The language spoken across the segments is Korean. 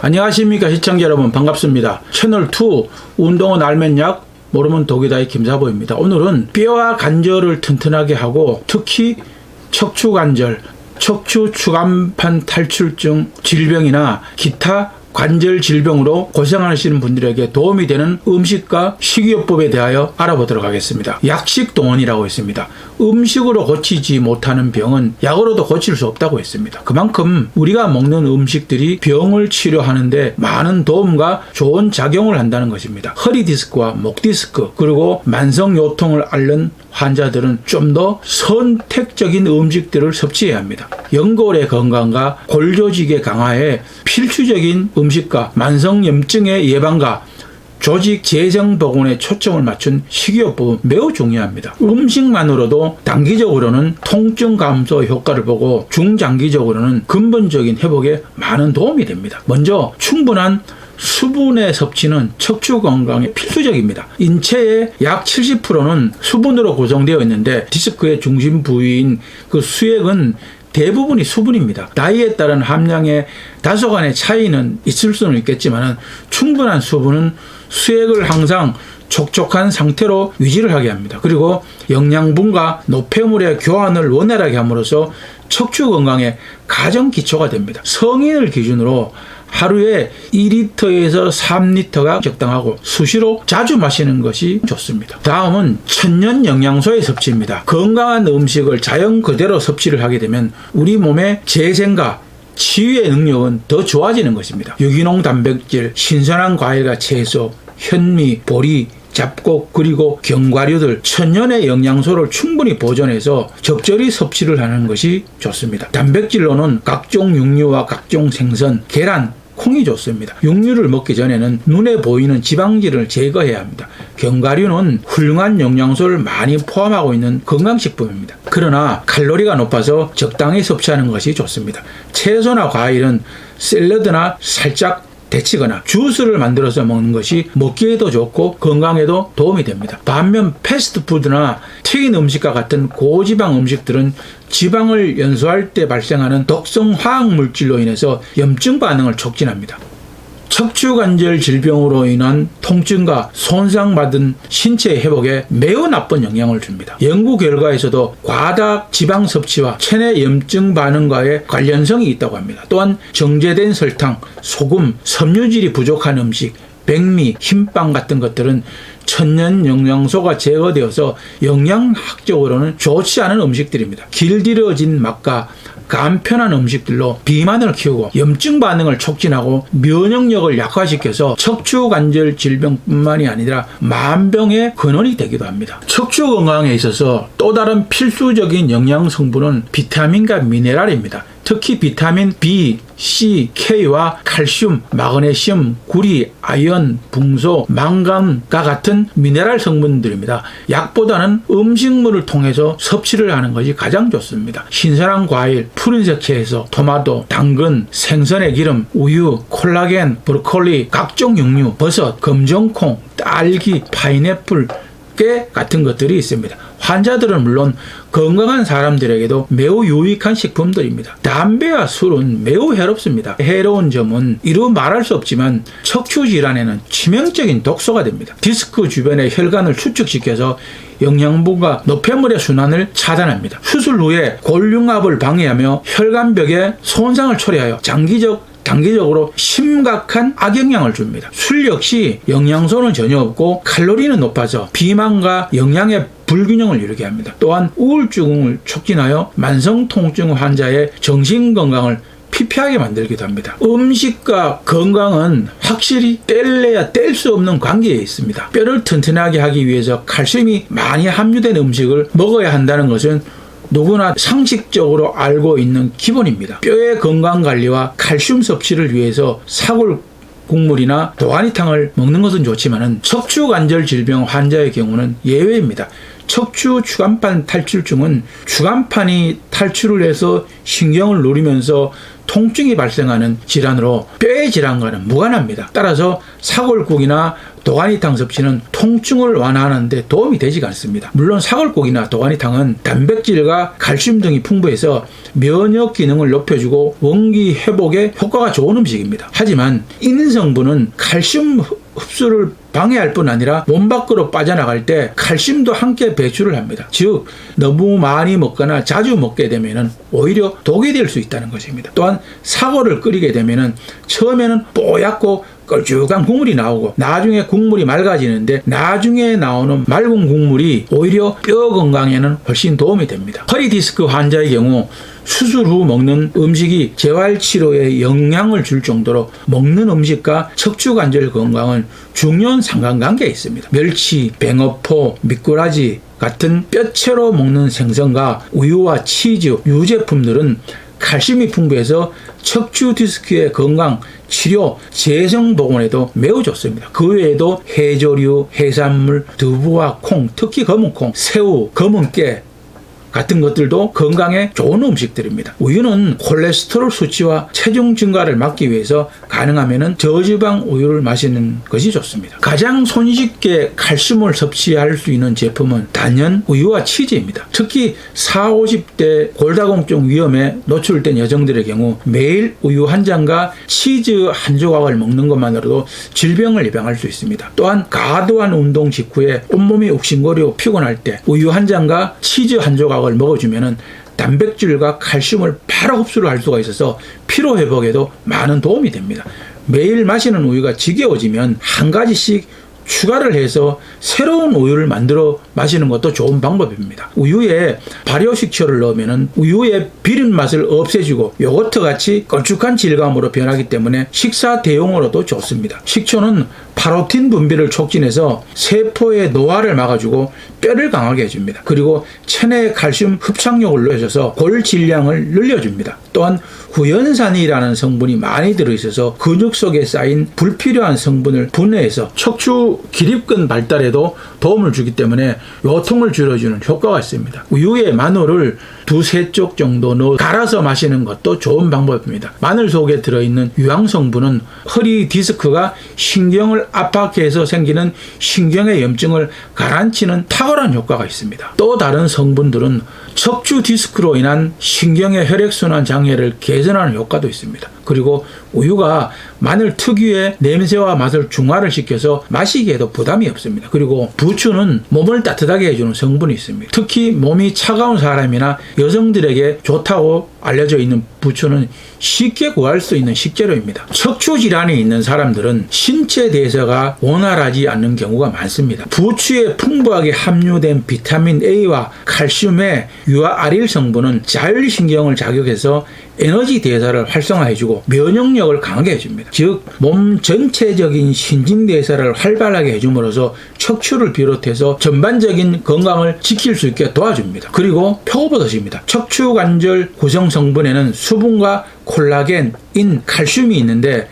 안녕하십니까 시청자 여러분, 반갑습니다. 채널2 운동은 알면 약, 모르면 독이다의 김사보입니다. 오늘은 뼈와 관절을 튼튼하게 하고 특히 척추관절, 척추 추간판 탈출증 질병이나 기타 관절 질병으로 고생하시는 분들에게 도움이 되는 음식과 식이요법에 대하여 알아보도록 하겠습니다. 약식동원이라고 했습니다. 음식으로 고치지 못하는 병은 약으로도 고칠 수 없다고 했습니다. 그만큼 우리가 먹는 음식들이 병을 치료하는데 많은 도움과 좋은 작용을 한다는 것입니다. 허리 디스크와 목 디스크 그리고 만성 요통을 앓는 환자들은 좀 더 선택적인 음식들을 섭취해야 합니다. 연골의 건강과 골조직의 강화에 필수적인 음식과 만성염증의 예방과 조직 재생 복원에 초점을 맞춘 식이요법은 매우 중요합니다. 음식만으로도 단기적으로는 통증 감소 효과를 보고 중장기적으로는 근본적인 회복에 많은 도움이 됩니다. 먼저 충분한 수분의 섭취는 척추 건강에 필수적입니다. 인체의 약 70%는 수분으로 구성되어 있는데 디스크의 중심 부위인 그 수액은 대부분이 수분입니다. 나이에 따른 함량의 다소간의 차이는 있을 수는 있겠지만 충분한 수분은 수액을 항상 촉촉한 상태로 유지를 하게 합니다. 그리고 영양분과 노폐물의 교환을 원활하게 함으로써 척추 건강에 가장 기초가 됩니다. 성인을 기준으로 하루에 2리터에서 3리터가 적당하고 수시로 자주 마시는 것이 좋습니다. 다음은 천연 영양소의 섭취입니다. 건강한 음식을 자연 그대로 섭취를 하게 되면 우리 몸의 재생과 치유의 능력은 더 좋아지는 것입니다. 유기농 단백질, 신선한 과일과 채소, 현미, 보리, 잡곡 그리고 견과류들 천연의 영양소를 충분히 보존해서 적절히 섭취를 하는 것이 좋습니다. 단백질로는 각종 육류와 각종 생선, 계란, 콩이 좋습니다. 육류를 먹기 전에는 눈에 보이는 지방질을 제거해야 합니다. 견과류는 훌륭한 영양소를 많이 포함하고 있는 건강식품입니다. 그러나 칼로리가 높아서 적당히 섭취하는 것이 좋습니다. 채소나 과일은 샐러드나 살짝 데치거나 주스를 만들어서 먹는 것이 먹기에도 좋고 건강에도 도움이 됩니다. 반면 패스트푸드나 튀긴 음식과 같은 고지방 음식들은 지방을 연소할 때 발생하는 독성 화학물질로 인해서 염증 반응을 촉진합니다. 척추관절 질병으로 인한 통증과 손상받은 신체 회복에 매우 나쁜 영향을 줍니다. 연구 결과에서도 과다 지방 섭취와 체내 염증 반응과의 관련성이 있다고 합니다. 또한 정제된 설탕, 소금, 섬유질이 부족한 음식, 백미, 흰빵 같은 것들은 천연 영양소가 제거되어서 영양학적으로는 좋지 않은 음식들입니다. 길들여진 맛과 간편한 음식들로 비만을 키우고 염증 반응을 촉진하고 면역력을 약화시켜서 척추관절 질병뿐만이 아니라 만병의 근원이 되기도 합니다. 척추 건강에 있어서 또 다른 필수적인 영양 성분은 비타민과 미네랄입니다. 특히 비타민 B, C, K와 칼슘, 마그네슘, 구리, 아연, 붕소, 망간과 같은 미네랄 성분들입니다. 약보다는 음식물을 통해서 섭취를 하는 것이 가장 좋습니다. 신선한 과일, 푸른색 채소, 토마토, 당근, 생선의 기름, 우유, 콜라겐, 브로콜리, 각종 육류, 버섯, 검정콩, 딸기, 파인애플, 깨 같은 것들이 있습니다. 환자들은 물론 건강한 사람들에게도 매우 유익한 식품들입니다. 담배와 술은 매우 해롭습니다. 해로운 점은 이루 말할 수 없지만 척추 질환에는 치명적인 독소가 됩니다. 디스크 주변의 혈관을 축축시켜서 영양분과 노폐물의 순환을 차단합니다. 수술 후에 골융합을 방해하며 혈관벽에 손상을 초래하여 단기적으로 심각한 악영향을 줍니다. 술 역시 영양소는 전혀 없고 칼로리는 높아서 비만과 영양의 불균형을 이루게 합니다. 또한 우울증을 촉진하여 만성통증 환자의 정신건강을 피폐하게 만들기도 합니다. 음식과 건강은 확실히 뗄래야 뗄 수 없는 관계에 있습니다. 뼈를 튼튼하게 하기 위해서 칼슘이 많이 함유된 음식을 먹어야 한다는 것은 누구나 상식적으로 알고 있는 기본입니다. 뼈의 건강관리와 칼슘 섭취를 위해서 사골 국물이나 도가니탕을 먹는 것은 좋지만 척추관절 질병 환자의 경우는 예외입니다. 척추 추간판 탈출증은 추간판이 탈출을 해서 신경을 누리면서 통증이 발생하는 질환으로 뼈의 질환과는 무관합니다. 따라서 사골국이나 도가니탕 섭취는 통증을 완화하는 데 도움이 되지 않습니다. 물론 사골국이나 도가니탕은 단백질과 칼슘 등이 풍부해서 면역 기능을 높여주고 원기 회복에 효과가 좋은 음식입니다. 하지만 인성분은 칼슘 흡수를 방해할 뿐 아니라 몸 밖으로 빠져나갈 때 칼슘도 함께 배출을 합니다. 즉 너무 많이 먹거나 자주 먹게 되면 오히려 독이 될 수 있다는 것입니다. 또한 사골을 끓이게 되면 처음에는 뽀얗고 걸쭉한 국물이 나오고 나중에 국물이 맑아지는데 나중에 나오는 맑은 국물이 오히려 뼈 건강에는 훨씬 도움이 됩니다. 허리 디스크 환자의 경우 수술 후 먹는 음식이 재활치료에 영향을 줄 정도로 먹는 음식과 척추관절 건강은 중요한 상관관계에 있습니다. 멸치, 뱅어포, 미꾸라지 같은 뼈채로 먹는 생선과 우유와 치즈, 유제품들은 칼슘이 풍부해서 척추 디스크의 건강, 치료, 재생 복원에도 매우 좋습니다. 그 외에도 해조류, 해산물, 두부와 콩, 특히 검은콩, 새우, 검은깨 같은 것들도 건강에 좋은 음식들입니다. 우유는 콜레스테롤 수치와 체중 증가를 막기 위해서 가능하면 저지방 우유를 마시는 것이 좋습니다. 가장 손쉽게 칼슘을 섭취할 수 있는 제품은 단연 우유와 치즈입니다. 특히 40, 50대 골다공증 위험에 노출된 여성들의 경우 매일 우유 한 잔과 치즈 한 조각을 먹는 것만으로도 질병을 예방할 수 있습니다. 또한 과도한 운동 직후에 온몸이 욱신거리고 피곤할 때 우유 한 잔과 치즈 한 조각 을 먹어주면 단백질과 칼슘을 바로 흡수를 할 수가 있어서 피로 회복에도 많은 도움이 됩니다. 매일 마시는 우유가 지겨워지면 한 가지씩 추가를 해서 새로운 우유를 만들어 마시는 것도 좋은 방법입니다. 우유에 발효식초를 넣으면 우유의 비린 맛을 없애주고 요거트 같이 걸쭉한 질감으로 변하기 때문에 식사 대용으로도 좋습니다. 식초는 파로틴 분비를 촉진해서 세포의 노화를 막아주고 뼈를 강하게 해줍니다. 그리고 체내의 칼슘 흡착력을 높여줘서 골 질량을 늘려줍니다. 또한 구연산이라는 성분이 많이 들어있어서 근육 속에 쌓인 불필요한 성분을 분해해서 척추 기립근 발달에도 도움을 주기 때문에 요통을 줄여주는 효과가 있습니다. 우유에 마늘을 2-3쪽 정도 넣어 갈아서 마시는 것도 좋은 방법입니다. 마늘 속에 들어있는 유황 성분은 허리 디스크가 신경을 압박해서 생기는 신경의 염증을 가라앉히는 탁월한 효과가 있습니다. 또 다른 성분들은 척추 디스크로 인한 신경의 혈액순환 장애를 개선하는 효과도 있습니다. 그리고 우유가 마늘 특유의 냄새와 맛을 중화를 시켜서 마시기에도 부담이 없습니다. 그리고 부추는 몸을 따뜻하게 해주는 성분이 있습니다. 특히 몸이 차가운 사람이나 여성들에게 좋다고 알려져 있는 부추는 쉽게 구할 수 있는 식재료입니다. 척추 질환이 있는 사람들은 신체 대사가 원활하지 않는 경우가 많습니다. 부추에 풍부하게 함유된 비타민 A와 칼슘의 유아아릴 성분은 자율신경을 자극해서 에너지 대사를 활성화해주고 면역력을 강하게 해줍니다. 즉 몸 전체적인 신진대사를 활발하게 해줌으로써 척추를 비롯해서 전반적인 건강을 지킬 수 있게 도와줍니다. 그리고 표고버섯입니다. 척추관절 구성 성분에는 수분과 콜라겐, 인, 칼슘이 있는데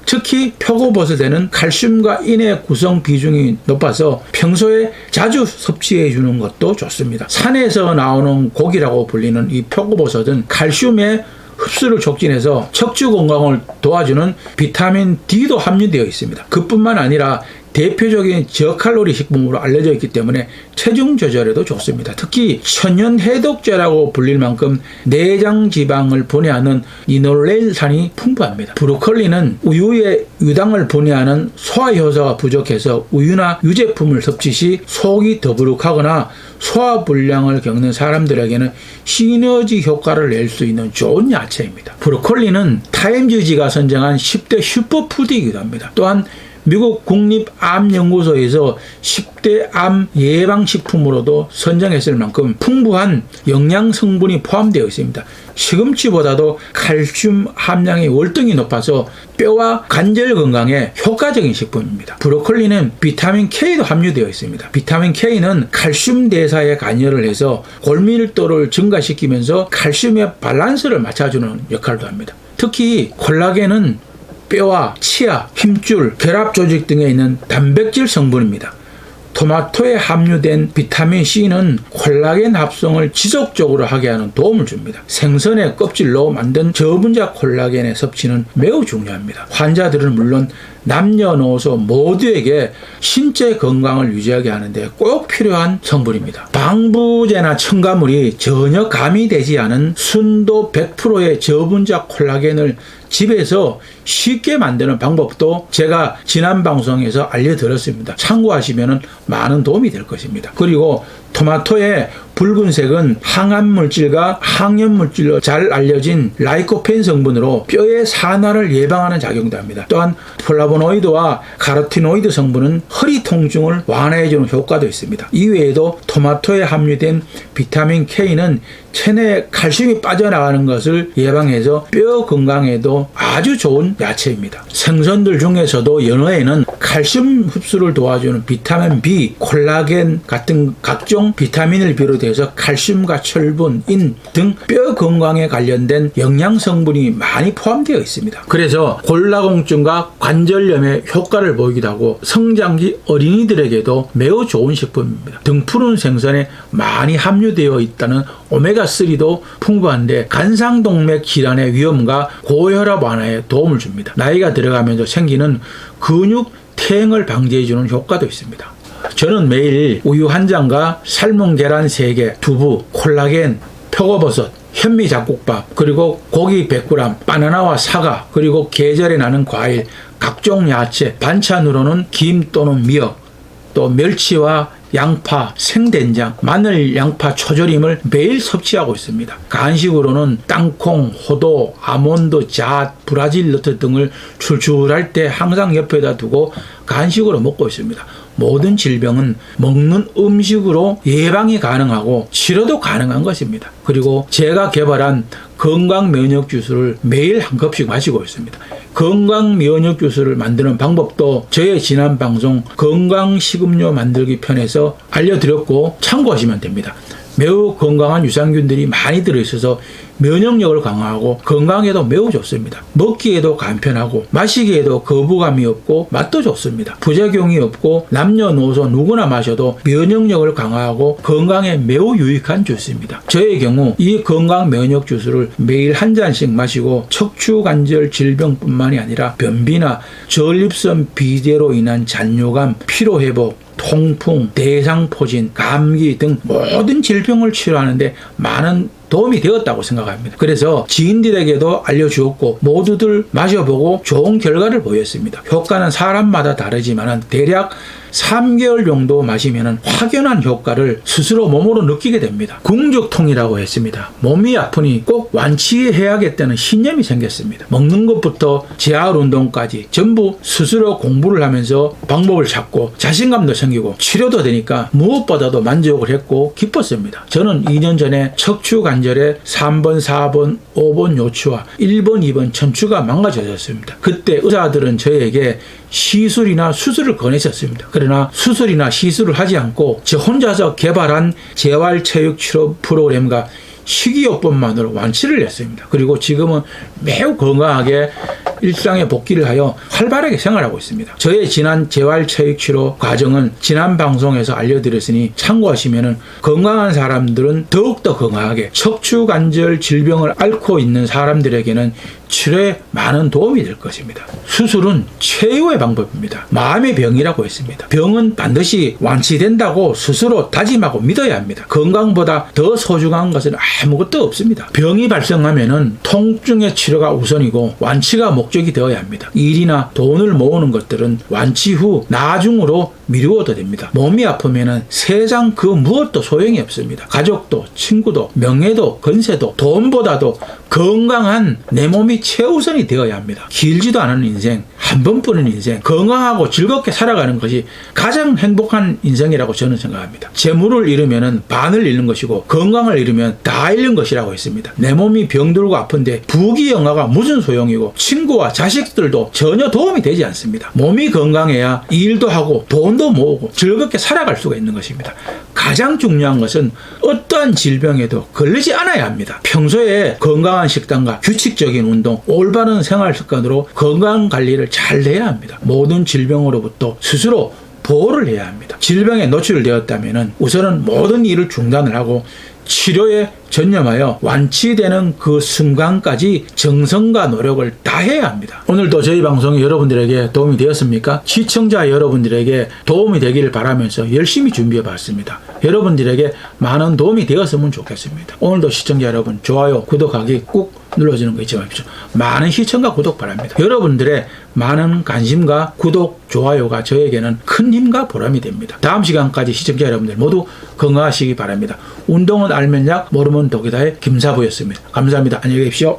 특히 표고버섯에는 칼슘과 인의 구성 비중이 높아서 평소에 자주 섭취해 주는 것도 좋습니다. 산에서 나오는 고기라고 불리는 이 표고버섯은 칼슘의 흡수를 촉진해서 척추 건강을 도와주는 비타민 D도 함유되어 있습니다. 그뿐만 아니라 대표적인 저칼로리 식품으로 알려져 있기 때문에 체중 조절에도 좋습니다. 특히 천연 해독제라고 불릴 만큼 내장 지방을 분해하는 리놀레인산이 풍부합니다. 브로콜리는 우유에 유당을 분해하는 소화효소가 부족해서 우유나 유제품을 섭취 시 속이 더부룩하거나 소화불량을 겪는 사람들에게는 시너지 효과를 낼 수 있는 좋은 야채입니다. 브로콜리는 타임즈지가 선정한 10대 슈퍼푸드이기도 합니다. 또한 미국 국립암연구소에서 10대 암 예방식품으로도 선정했을 만큼 풍부한 영양 성분이 포함되어 있습니다. 시금치보다도 칼슘 함량이 월등히 높아서 뼈와 관절 건강에 효과적인 식품입니다. 브로콜리는 비타민 K도 함유되어 있습니다. 비타민 K는 칼슘 대사에 관여를 해서 골밀도를 증가시키면서 칼슘의 밸런스를 맞춰주는 역할도 합니다. 특히 콜라겐은 뼈와 치아, 힘줄, 결합 조직 등에 있는 단백질 성분입니다. 토마토에 함유된 비타민 C는 콜라겐 합성을 지속적으로 하게 하는 도움을 줍니다. 생선의 껍질로 만든 저분자 콜라겐의 섭취는 매우 중요합니다. 환자들은 물론 남녀노소 모두에게 신체 건강을 유지하게 하는데 꼭 필요한 성분입니다. 방부제나 첨가물이 전혀 가미되지 않은 순도 100%의 저분자 콜라겐을 집에서 쉽게 만드는 방법도 제가 지난 방송에서 알려드렸습니다. 참고하시면 많은 도움이 될 것입니다. 그리고 토마토의 붉은색은 항암물질과 항염물질로 잘 알려진 라이코펜 성분으로 뼈의 산화를 예방하는 작용도 합니다. 또한 플라보노이드와 카로티노이드 성분은 허리 통증을 완화해주는 효과도 있습니다. 이외에도 토마토에 함유된 비타민 K는 체내에 칼슘이 빠져나가는 것을 예방해서 뼈 건강에도 아주 좋은 야채입니다. 생선들 중에서도 연어에는 칼슘 흡수를 도와주는 비타민 B, 콜라겐 같은 각종 비타민을 비롯해서 칼슘과 철분, 인 등 뼈 건강에 관련된 영양 성분이 많이 포함되어 있습니다. 그래서 골다공증과 관절염에 효과를 보이기도 하고 성장기 어린이들에게도 매우 좋은 식품입니다. 등푸른 생선에 많이 함유되어 있다는 오메가3도 풍부한데 간상동맥 질환의 위험과 고혈압 완화에 도움을 줍니다. 나이가 들어가면서 생기는 근육 퇴행을 방지해주는 효과도 있습니다. 저는 매일 우유 한 잔과 삶은 계란 3개, 두부, 콜라겐, 표고버섯, 현미잡곡밥, 그리고 고기 100g, 바나나와 사과, 그리고 계절에 나는 과일, 각종 야채, 반찬으로는 김 또는 미역, 또 멸치와 양파, 생된장, 마늘, 양파, 초절임을 매일 섭취하고 있습니다. 간식으로는 땅콩, 호두, 아몬드, 잣, 브라질 너트 등을 출출할 때 항상 옆에다 두고 간식으로 먹고 있습니다. 모든 질병은 먹는 음식으로 예방이 가능하고 치료도 가능한 것입니다. 그리고 제가 개발한 건강 면역 주스를 매일 한 컵씩 마시고 있습니다. 건강 면역 주스를 만드는 방법도 저의 지난 방송 건강 식음료 만들기 편에서 알려드렸고 참고하시면 됩니다. 매우 건강한 유산균들이 많이 들어있어서 면역력을 강화하고 건강에도 매우 좋습니다. 먹기에도 간편하고 마시기에도 거부감이 없고 맛도 좋습니다. 부작용이 없고 남녀노소 누구나 마셔도 면역력을 강화하고 건강에 매우 유익한 주스입니다. 저의 경우 이 건강 면역 주스를 매일 한 잔씩 마시고 척추관절 질병뿐만이 아니라 변비나 전립선 비대로 인한 잔뇨감, 피로회복, 통풍, 대상포진, 감기 등 모든 질병을 치료하는데 많은 도움이 되었다고 생각합니다. 그래서 지인들에게도 알려주었고 모두들 마셔보고 좋은 결과를 보였습니다. 효과는 사람마다 다르지만 대략 3개월 정도 마시면 확연한 효과를 스스로 몸으로 느끼게 됩니다. 궁죽통이라고 했습니다. 몸이 아프니 꼭 완치해야겠다는 신념이 생겼습니다. 먹는 것부터 재활 운동까지 전부 스스로 공부를 하면서 방법을 찾고 자신감도 생기고 치료도 되니까 무엇보다도 만족을 했고 기뻤습니다. 저는 2년 전에 척추관절에 3번, 4번, 5번 요추와 1번, 2번 척추가 망가졌습니다. 그때 의사들은 저에게 시술이나 수술을 권했었습니다. 그러나 수술이나 시술을 하지 않고 저 혼자서 개발한 재활체육치료 프로그램과 식이요법만으로 완치를 했습니다. 그리고 지금은 매우 건강하게 일상에 복귀를 하여 활발하게 생활하고 있습니다. 저의 지난 재활체육치료 과정은 지난 방송에서 알려드렸으니 참고하시면 건강한 사람들은 더욱더 건강하게 척추관절 질병을 앓고 있는 사람들에게는 치료에 많은 도움이 될 것입니다. 수술은 최후의 방법입니다. 마음의 병이라고 했습니다. 병은 반드시 완치된다고 스스로 다짐하고 믿어야 합니다. 건강보다 더 소중한 것은 아무것도 없습니다. 병이 발생하면 통증의 치료가 우선이고 완치가 목적이 되어야 합니다. 일이나 돈을 모으는 것들은 완치 후 나중으로 미루어도 됩니다. 몸이 아프면 세상 그 무엇도 소용이 없습니다. 가족도, 친구도, 명예도, 건세도, 돈보다도 건강한 내 몸이 최우선이 되어야 합니다. 길지도 않은 인생, 한 번뿐인 인생, 건강하고 즐겁게 살아가는 것이 가장 행복한 인생이라고 저는 생각합니다. 재물을 잃으면 반을 잃는 것이고 건강을 잃으면 다 잃는 것이라고 했습니다. 내 몸이 병들고 아픈데 부귀영화가 무슨 소용이고 친구와 자식들도 전혀 도움이 되지 않습니다. 몸이 건강해야 일도 하고 돈도 모으고 즐겁게 살아갈 수가 있는 것입니다. 가장 중요한 것은 어떠한 질병에도 걸리지 않아야 합니다. 평소에 건강한 식단과 규칙적인 운동, 올바른 생활 습관으로 건강 관리를 잘 해야 합니다. 모든 질병으로부터 스스로 보호를 해야 합니다. 있습니다. 질병에 노출되었다면 우선은 모든 일을 중단을 하고 치료에 전념하여 완치되는 그 순간까지 정성과 노력을 다해야 합니다. 오늘도 저희 방송이 여러분들에게 도움이 되었습니까? 시청자 여러분들에게 도움이 되기를 바라면서 열심히 준비해 봤습니다. 여러분들에게 많은 도움이 되었으면 좋겠습니다. 오늘도 시청자 여러분 좋아요, 구독하기 꾹 눌러주는 거 잊지 마십시오. 많은 시청과 구독 바랍니다. 여러분들의 많은 관심과 구독, 좋아요가 저에게는 큰 힘과 보람이 됩니다. 다음 시간까지 시청자 여러분들 모두 건강하시기 바랍니다. 운동은 알면 약, 모르면 독이다의 김사부였습니다. 감사합니다. 안녕히 계십시오.